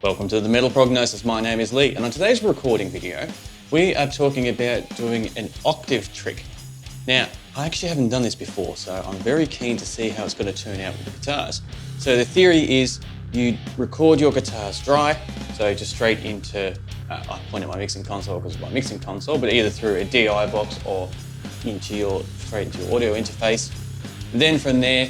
Welcome to the Metal Prognosis. My name is Lee, and on today's recording video, we are talking about doing an octave trick. Now, I actually haven't done this before, so I'm very keen to see how it's going to turn out with the guitars. So the theory is you record your guitars dry, so just straight into, I point at my mixing console because it's my mixing console, but either through a DI box or straight into your audio interface. Then from there,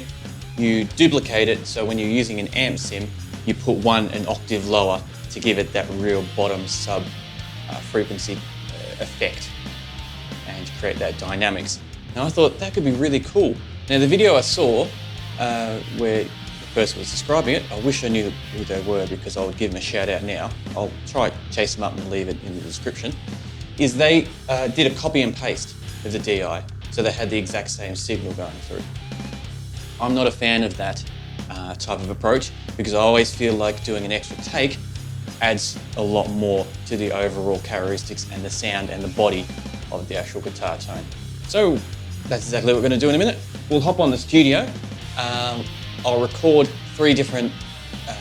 you duplicate it, so when you're using an amp sim, you put an octave lower to give it that real bottom sub frequency effect and create that dynamics. Now I thought that could be really cool. Now the video I saw where the person was describing it, I wish I knew who they were because I would give them a shout out now. I'll try to chase them up and leave it in the description. Is they did a copy and paste of the DI, so they had the exact same signal going through. I'm not a fan of that type of approach because I always feel like doing an extra take adds a lot more to the overall characteristics and the sound and the body of the actual guitar tone. So that's exactly what we're going to do in a minute. We'll hop on the studio. I'll record 3 different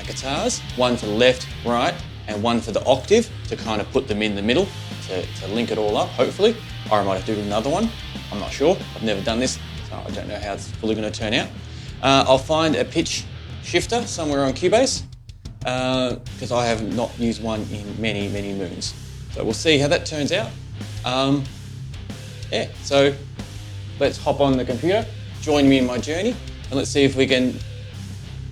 guitars, one for the left, right, and one for the octave to kind of put them in the middle to link it all up, hopefully. Or I might have to do another one. I'm not sure. I've never done this, so I don't know how it's fully going to turn out. I'll find a pitch shifter somewhere on Cubase because I have not used one in many, many moons. So we'll see how that turns out. Yeah, so let's hop on the computer, join me in my journey, and let's see if we can,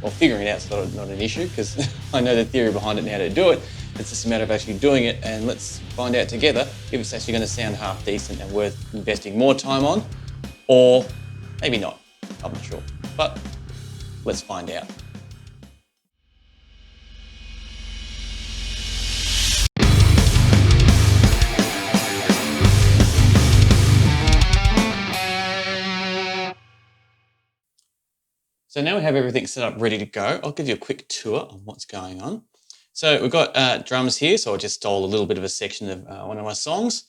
well, figuring it out is not an issue because I know the theory behind it and how to do it. It's just a matter of actually doing it, and let's find out together if it's actually going to sound half decent and worth investing more time on, or maybe not. I'm not sure, but let's find out. So now we have everything set up ready to go. I'll give you a quick tour on what's going on. So we've got drums here, so I just stole a little bit of a section of one of my songs,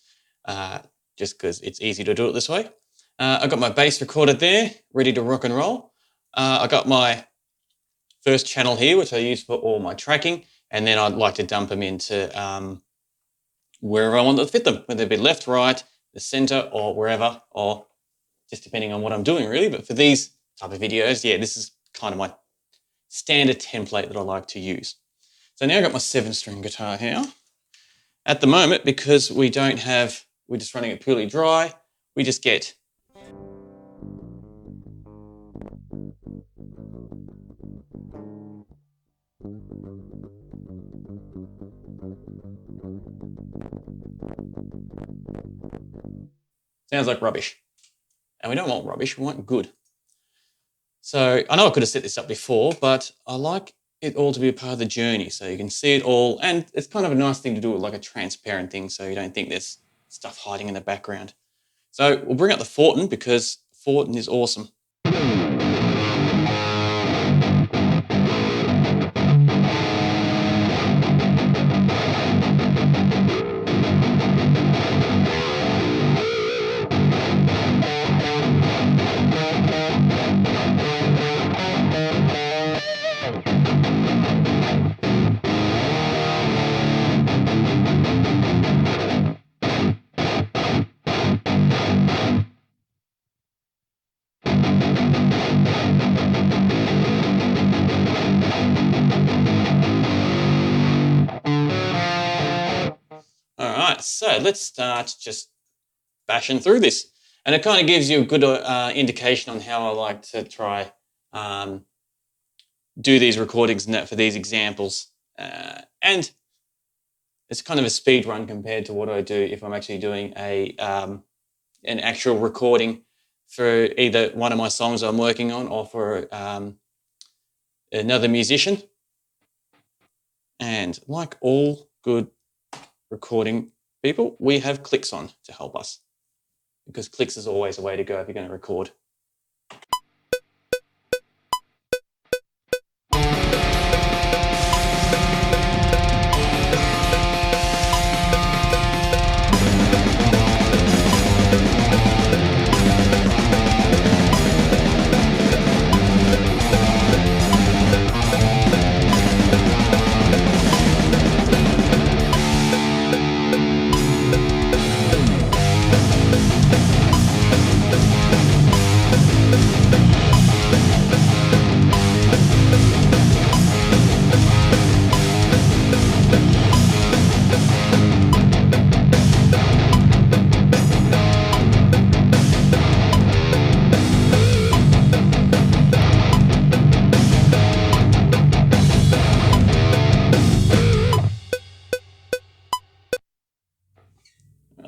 just because it's easy to do it this way. I've got my bass recorded there, ready to rock and roll. I got my first channel here, which I use for all my tracking, and then I'd like to dump them into wherever I want to fit them, whether it be left, right, the center, or wherever, or just depending on what I'm doing really. But for these type of videos, yeah, this is kind of my standard template that I like to use. So now I've got my 7-string guitar here. At the moment, because we're just running it purely dry, we just get sounds like rubbish. And we don't want rubbish, we want good. So I know I could have set this up before, but I like it all to be a part of the journey so you can see it all. And it's kind of a nice thing to do with like a transparent thing so you don't think there's stuff hiding in the background. So we'll bring up the Fortin because Fortin is awesome. So let's start just bashing through this. And it kind of gives you a good indication on how I like to try do these recordings and that for these examples. And it's kind of a speed run compared to what I do if I'm actually doing an actual recording for either one of my songs I'm working on or for another musician. And like all good recording people, we have clicks on to help us because clicks is always a way to go if you're going to record.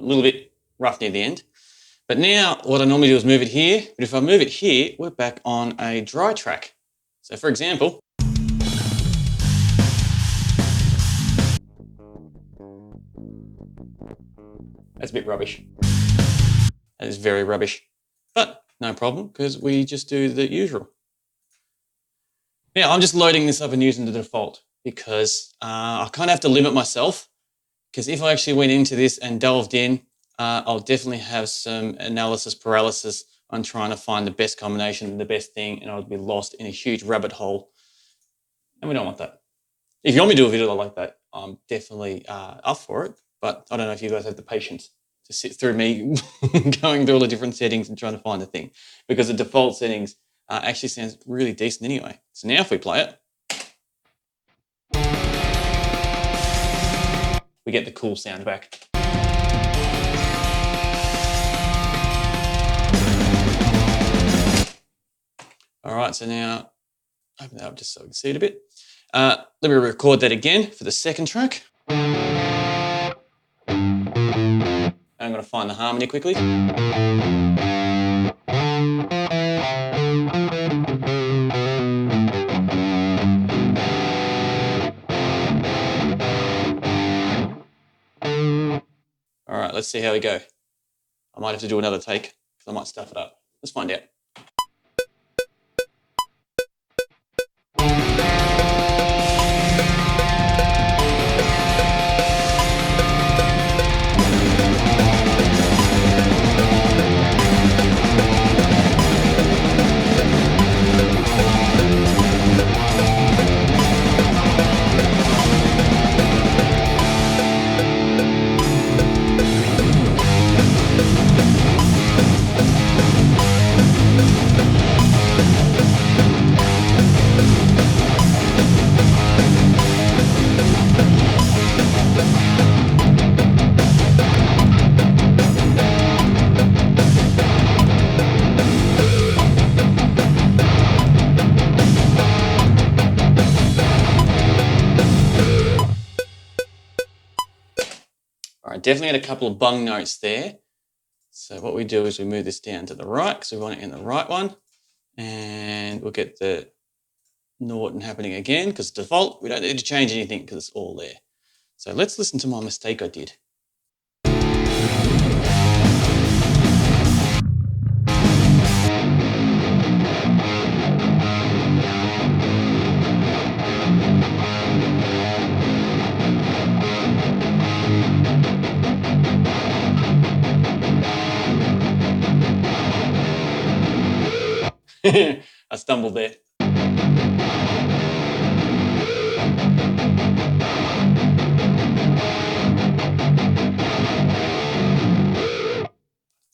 little bit rough near the end. But now what I normally do is move it here. But if I move it here, we're back on a dry track. So for example, that's a bit rubbish. That is very rubbish. But no problem, because we just do the usual. Now I'm just loading this up and using the default because I kind of have to limit myself, because if I actually went into this and delved in, I'll definitely have some analysis paralysis on trying to find the best combination, the best thing, and I'll be lost in a huge rabbit hole. And we don't want that. If you want me to do a video like that, I'm definitely up for it, but I don't know if you guys have the patience to sit through me going through all the different settings and trying to find the thing, because the default settings actually sounds really decent anyway. So now if we play it, we get the cool sound back. All right, so now open that up just so we can see it a bit. Let me record that again for the second track. I'm going to find the harmony quickly. All right, let's see how we go. I might have to do another take because I might stuff it up. Let's find out. Definitely had a couple of bung notes there. So what we do is we move this down to the right because we want it in the right one. And we'll get the Norton happening again because default, we don't need to change anything because it's all there. So let's listen to my mistake I did. I stumbled there.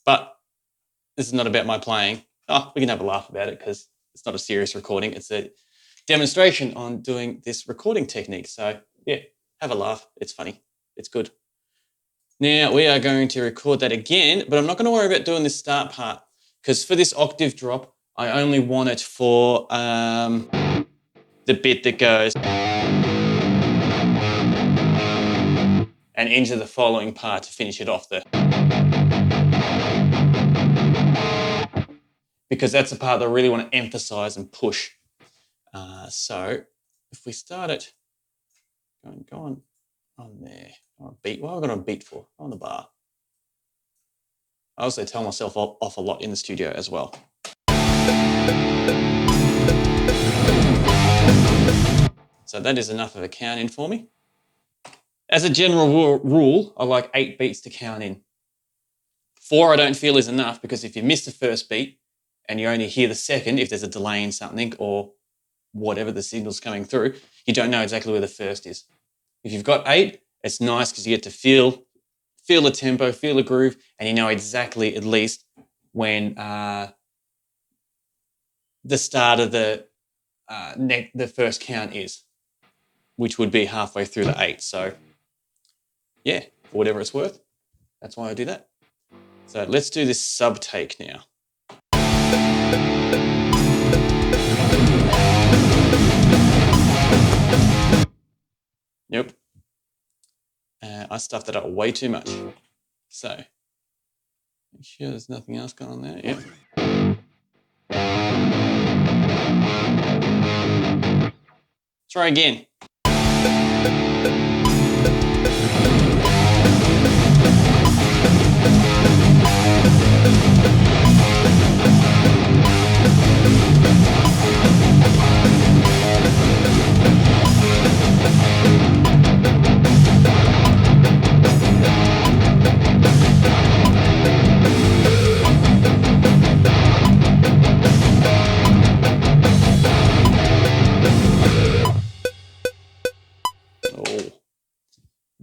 But this is not about my playing. Oh, we can have a laugh about it because it's not a serious recording. It's a demonstration on doing this recording technique. So yeah, have a laugh. It's funny. It's good. Now we are going to record that again, but I'm not going to worry about doing this start part because for this octave drop, I only want it for the bit that goes and into the following part to finish it off there. Because that's the part that I really want to emphasize and push. So if we start it, go on there, on a beat. What have I got on a beat for? On the bar. I also tell myself off a lot in the studio as well. So that is enough of a count in for me. As a general rule, I like 8 beats to count in. 4 I don't feel is enough because if you miss the first beat and you only hear the second, if there's a delay in something or whatever the signal's coming through, you don't know exactly where the first is. If you've got 8, it's nice because you get to feel the tempo, feel the groove, and you know exactly at least when the start of the first count is, which would be halfway through the 8. So yeah, for whatever it's worth, that's why I do that. So let's do this sub take now. Nope. I stuffed that up way too much. So, make sure there's nothing else going on there. Yep. Try again.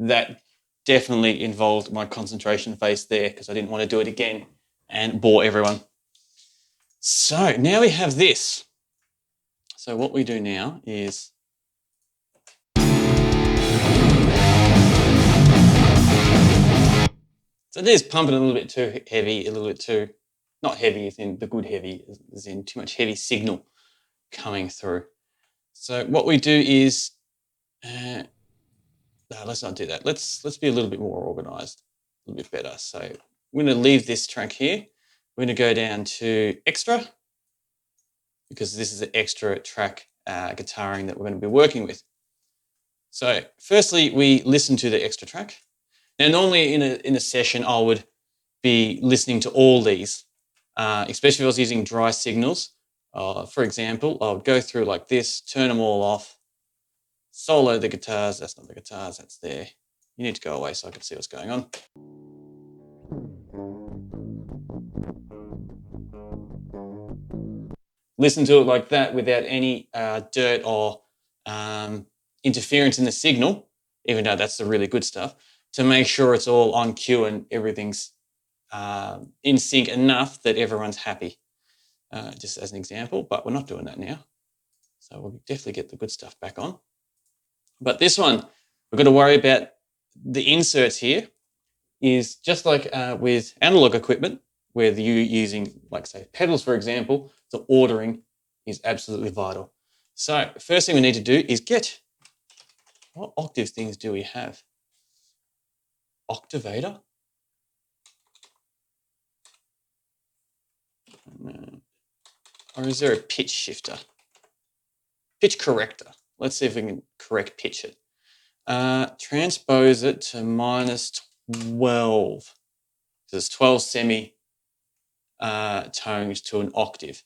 That definitely involved my concentration phase there because I didn't want to do it again and bore everyone. So now we have this. So what we do now is so it is pumping a little bit too heavy, a little bit too, not heavy as in the good heavy, as in too much heavy signal coming through. So what we do is, no, let's not do that. Let's be a little bit more organized, a little bit better. So we're going to leave this track here. We're going to go down to extra because this is an extra track guitaring that we're going to be working with. So firstly, we listen to the extra track. Now, normally in a session, I would be listening to all these, especially if I was using dry signals. For example, I would go through like this, turn them all off, solo the guitars. That's not the guitars, that's there. You need to go away so I can see what's going on. Listen to it like that without any dirt or interference in the signal, even though that's the really good stuff, to make sure it's all on cue and everything's in sync enough that everyone's happy, just as an example, but we're not doing that now. So we'll definitely get the good stuff back on. But this one, we've got to worry about the inserts here is just like with analog equipment, where you're using, like say, pedals, for example, the ordering is absolutely vital. So first thing we need to do is get, what octave things do we have? Octavator? Or is there a pitch shifter? Pitch corrector. Let's see if we can correct pitch it. Transpose it to -12. So it's 12 semi tones to an octave.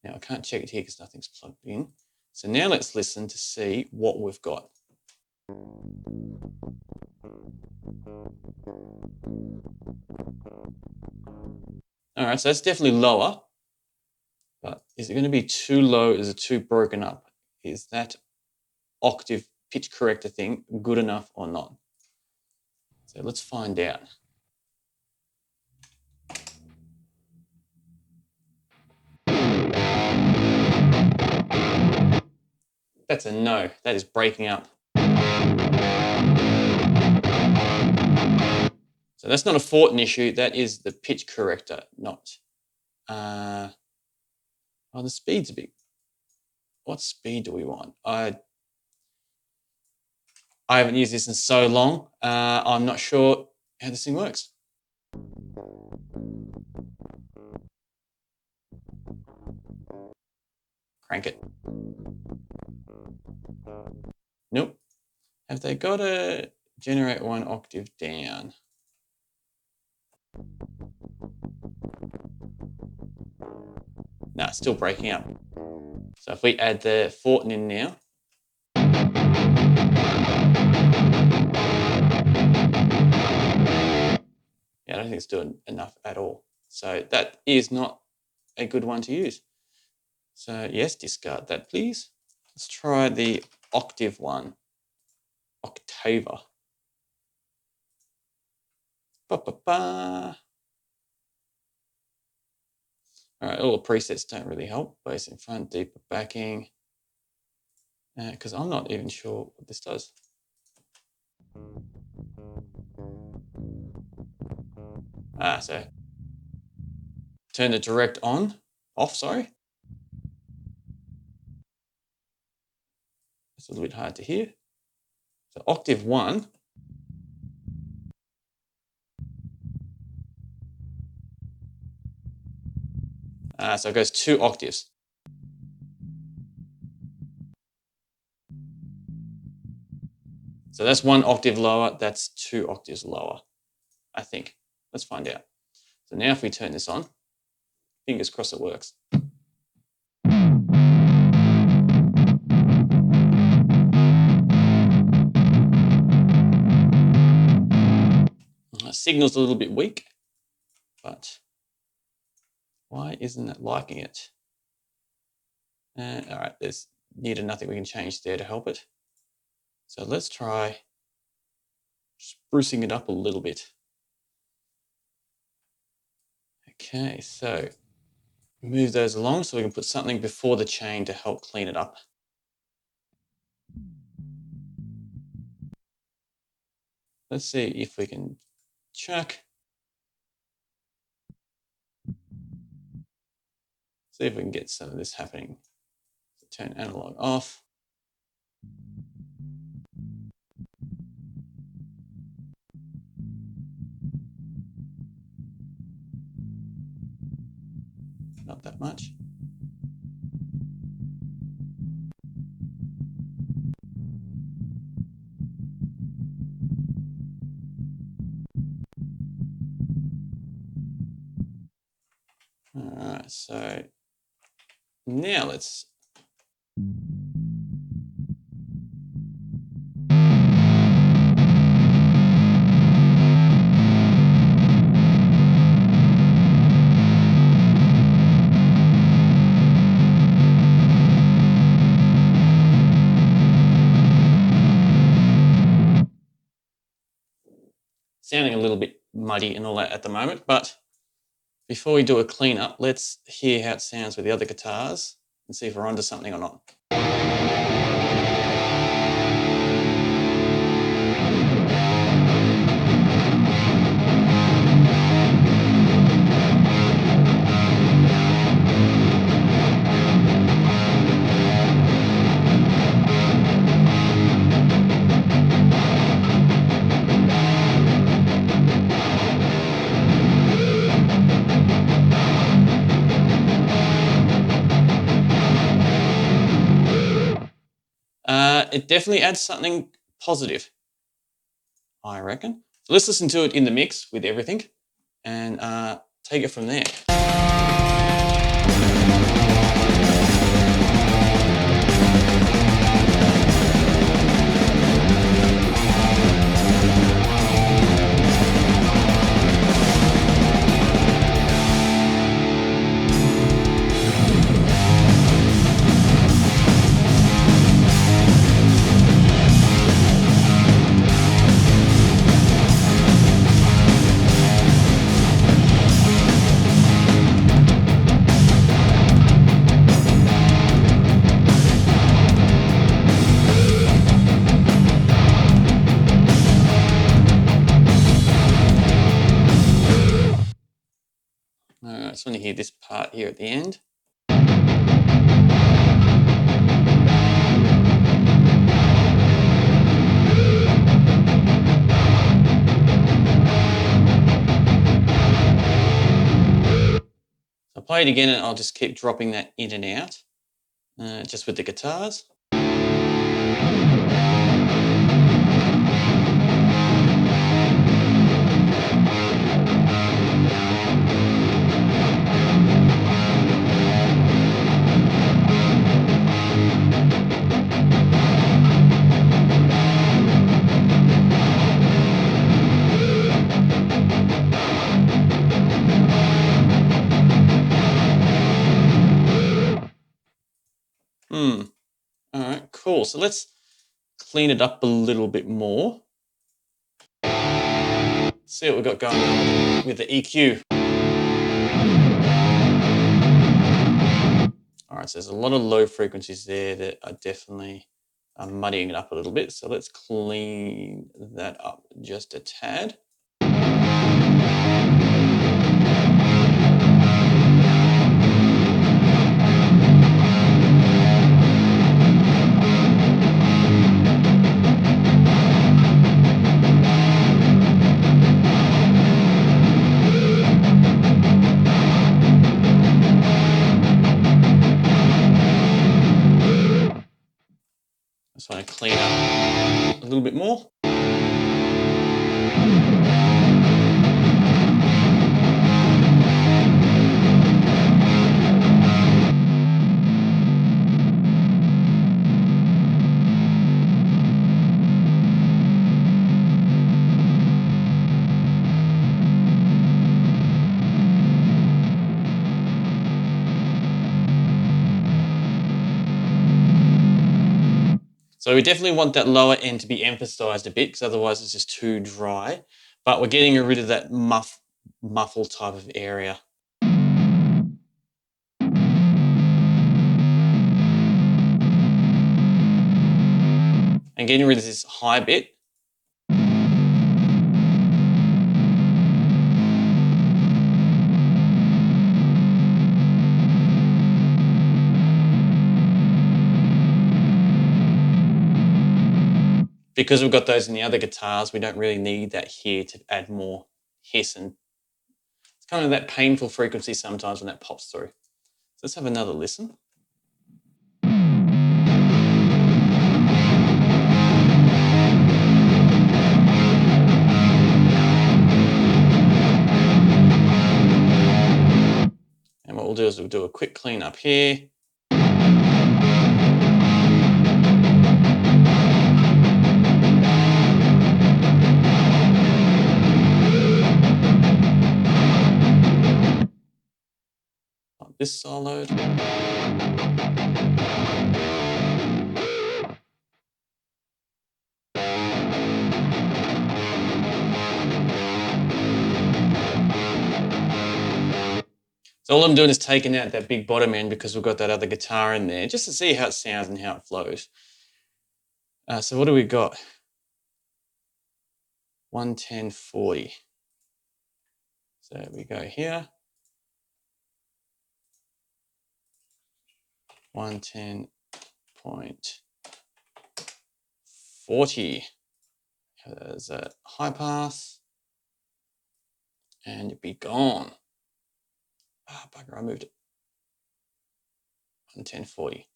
Now I can't check it here because nothing's plugged in. So now let's listen to see what we've got. All right, so that's definitely lower, but is it going to be too low? Is it too broken up? Is that octave pitch corrector thing good enough or not? So let's find out. That's a no. That is breaking up. So that's not a Fortin issue. That is the pitch corrector, not. Oh, the speed's a bit. What speed do we want? I haven't used this in so long. I'm not sure how this thing works. Crank it. Nope. Have they got to generate one octave down? No, it's still breaking up. So if we add the Fortin in now, yeah, I don't think it's doing enough at all. So that is not a good one to use. So yes, discard that, please. Let's try the octave one, Octaver. Ba-ba-ba. All right, all the presets don't really help. Bass in front, deeper backing, because I'm not even sure what this does. So turn the direct off, sorry. It's a little bit hard to hear. So octave 1. So it goes 2 octaves. So that's 1 octave lower, that's 2 octaves lower, I think. Let's find out. So now if we turn this on, fingers crossed it works. Signal's a little bit weak, but why isn't it liking it? All right, there's near to nothing we can change there to help it. So let's try sprucing it up a little bit. Okay, so move those along so we can put something before the chain to help clean it up. Let's see if we can chuck. See if we can get some of this happening. So turn analog off. Not that much. All right, so now let's sounding a little bit muddy and all that at the moment, but before we do a cleanup, let's hear how it sounds with the other guitars and see if we're onto something or not. It definitely adds something positive, I reckon. So let's listen to it in the mix with everything and take it from there. I just want to hear this part here at the end. So I'll play it again and I'll just keep dropping that in and out, just with the guitars. All right, cool. So let's clean it up a little bit more. See what we've got going on with the EQ. All right, so there's a lot of low frequencies there that are definitely muddying it up a little bit. So let's clean that up just a tad. little bit more. So we definitely want that lower end to be emphasized a bit because otherwise it's just too dry. But we're getting rid of that muffle type of area. And getting rid of this high bit. Because we've got those in the other guitars, we don't really need that here to add more hiss, and it's kind of that painful frequency sometimes when that pops through. So let's have another listen. And what we'll do is we'll do a quick clean up here. This soloed. So all I'm doing is taking out that big bottom end because we've got that other guitar in there, just to see how it sounds and how it flows. So what do we got? 110/40. So we go here. 110.40. There's a high pass. And it'd be gone. Ah, bugger, I moved it. 110/40.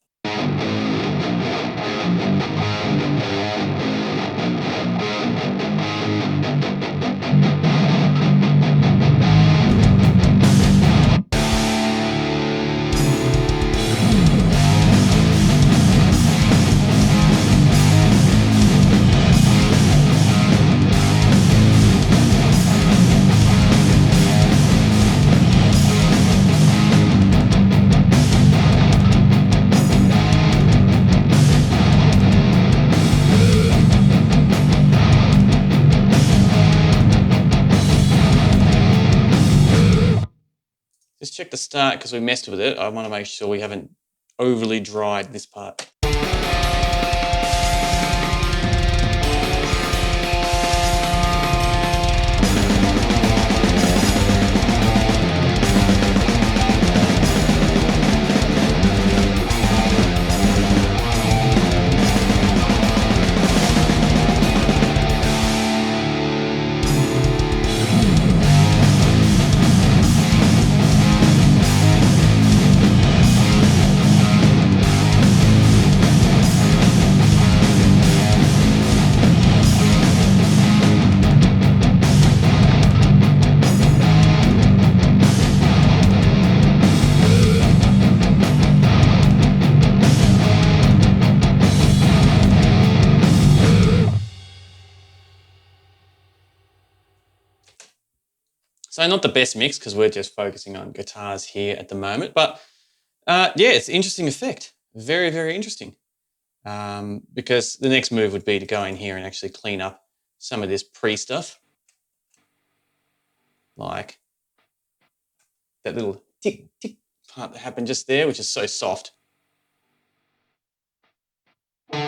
Just check the start because we messed with it. I want to make sure we haven't overly dried this part. So not the best mix because we're just focusing on guitars here at the moment, but yeah, it's an interesting effect. Very, very interesting. Because the next move would be to go in here and actually clean up some of this pre-stuff. Like that little tick, tick part that happened just there, which is so soft. You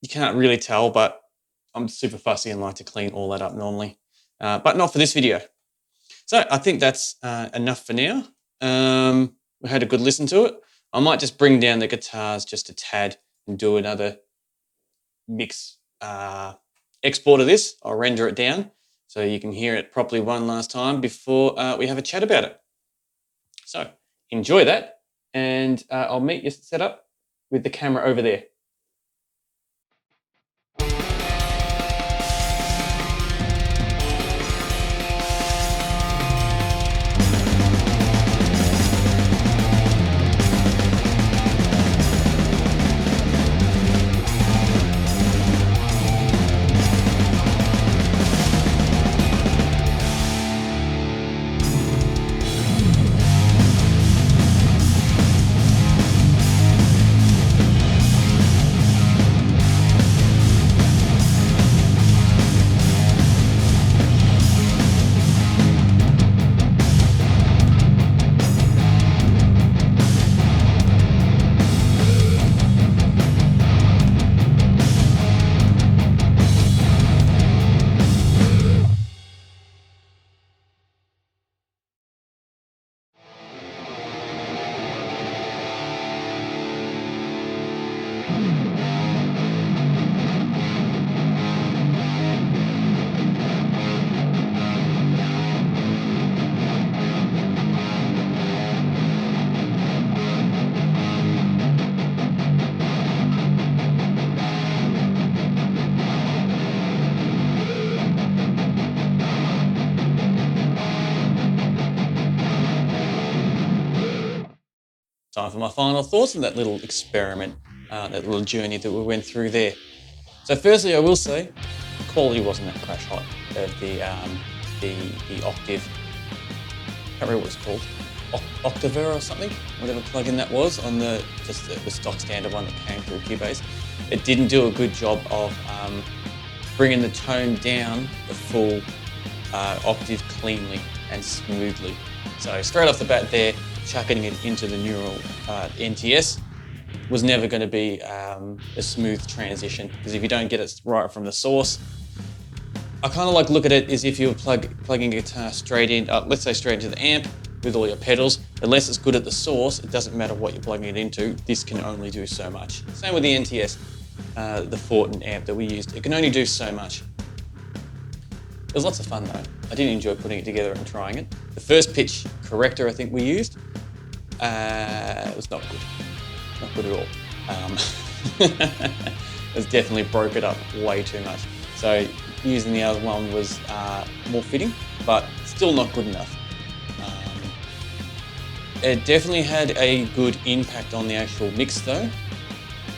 can't really tell, but I'm super fussy and like to clean all that up normally. But not for this video. So I think that's enough for now. We had a good listen to it. I might just bring down the guitars just a tad and do another mix export of this. I'll render it down so you can hear it properly one last time before we have a chat about it. So enjoy that, and I'll meet you set up with the camera over there. time for my final thoughts on that little experiment, that little journey that we went through there. So firstly, I will say, the quality wasn't that crash hot of the Octave, I can't remember what it's called, Octave or something, whatever plugin that was on the stock standard one that came through Cubase. It didn't do a good job of bringing the tone down the full octave cleanly and smoothly. So straight off the bat there, chucking it into the neural NTS was never going to be a smooth transition, because if you don't get it right from the source, I kind of like look at it as if you were plugging a guitar straight in, let's say straight into the amp with all your pedals. Unless it's good at the source, it doesn't matter what you're plugging it into, this can only do so much. Same with the NTS, the Fortin amp that we used, it can only do so much. It was lots of fun though. I did enjoy putting it together and trying it. The first pitch corrector I think we used was not good. Not good at all. It definitely broke it up way too much. So using the other one was more fitting, but still not good enough. It definitely had a good impact on the actual mix though.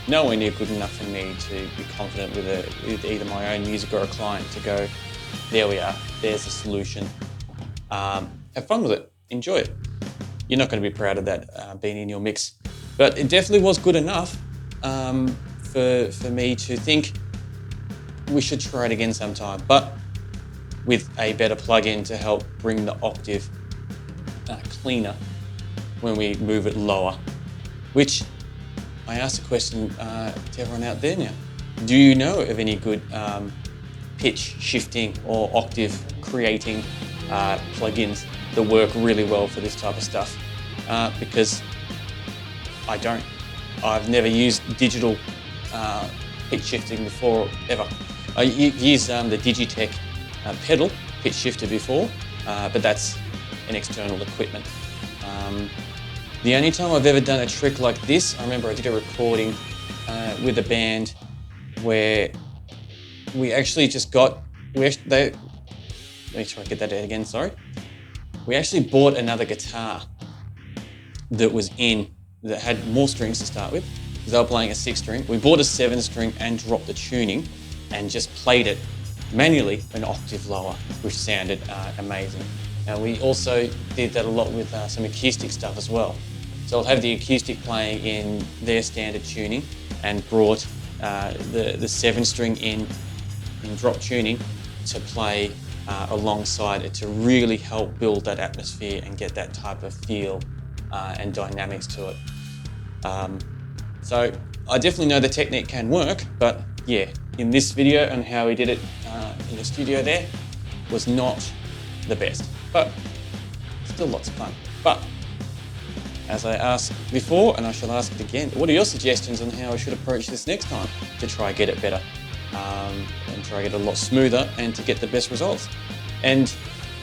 Nowhere near good enough for me to be confident with either my own music or a client to go, there we are, there's a solution. Have fun with it, enjoy it. You're not going to be proud of that being in your mix, but it definitely was good enough for me to think we should try it again sometime, but with a better plugin to help bring the octave cleaner when we move it lower. Which I asked a question to everyone out there now. Do you know of any good pitch shifting or octave creating plugins that work really well for this type of stuff? Because I don't. I've never used digital pitch shifting before, ever. I used the Digitech pedal pitch shifter before, but that's an external equipment. The only time I've ever done a trick like this, I remember I did a recording with a band where we actually just got, let me try to get that out again, sorry. We actually bought another guitar that had more strings to start with, because they were playing a 6-string. We bought a 7-string and dropped the tuning and just played it manually an octave lower, which sounded amazing. And we also did that a lot with some acoustic stuff as well. So I'll have the acoustic playing in their standard tuning and brought the 7-string in drop tuning to play alongside it to really help build that atmosphere and get that type of feel and dynamics to it. So I definitely know the technique can work, but yeah, in this video and how we did it in the studio there was not the best, but still lots of fun. But as I asked before, and I shall ask it again, what are your suggestions on how I should approach this next time to try and get it better and try and get it a lot smoother and to get the best results? And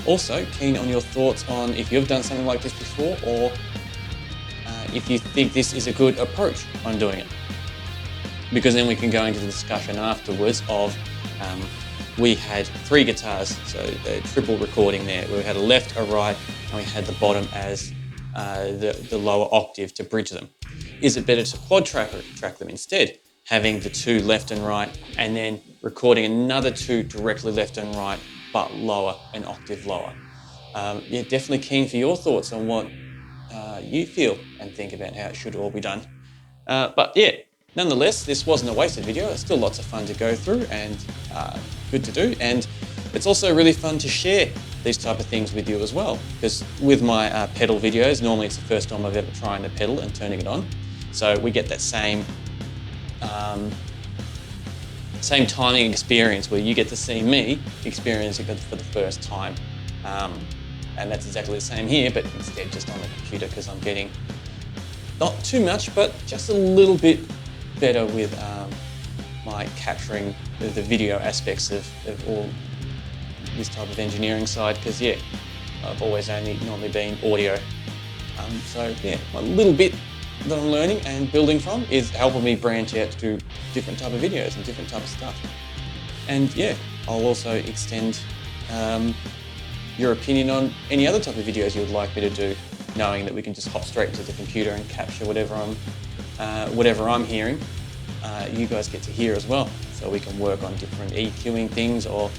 also keen on your thoughts on if you've done something like this before, or if you think this is a good approach on doing it. Because then we can go into the discussion afterwards of we had 3 guitars, so a triple recording there. We had a left, a right, and we had the bottom as the lower octave to bridge them. Is it better to quad track them instead, having the 2 left and right, and then recording another 2 directly left and right, but lower, an octave lower? Yeah, definitely keen for your thoughts on what you feel and think about how it should all be done. But yeah, nonetheless, this wasn't a wasted video. It's still lots of fun to go through and good to do. And it's also really fun to share these type of things with you as well. Because with my pedal videos, normally it's the first time I've ever tried a pedal and turning it on. So we get that same timing experience where you get to see me experiencing it for the first time. And that's exactly the same here, but instead just on the computer, because I'm getting not too much, but just a little bit better with my capturing the video aspects of all this type of engineering side, because yeah, I've always normally been audio. So yeah, a little bit that I'm learning and building from is helping me branch out to do different type of videos and different type of stuff. And yeah, I'll also extend your opinion on any other type of videos you would like me to do knowing that we can just hop straight into the computer and capture whatever I'm hearing. You guys get to hear as well, so we can work on different EQing things or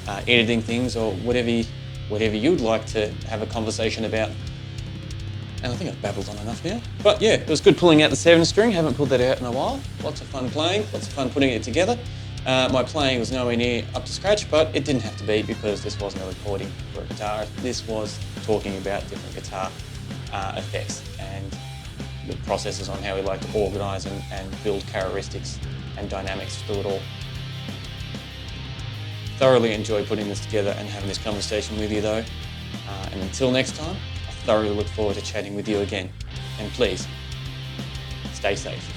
editing things or whatever you'd like to have a conversation about. And I think I've babbled on enough now. But yeah, it was good pulling out the 7-string. Haven't pulled that out in a while. Lots of fun playing, lots of fun putting it together. My playing was nowhere near up to scratch, but it didn't have to be because this wasn't a recording for a guitar. This was talking about different guitar effects and the processes on how we like to organise and build characteristics and dynamics through it all. Thoroughly enjoy putting this together and having this conversation with you though. And until next time, I thoroughly look forward to chatting with you again. And please, stay safe.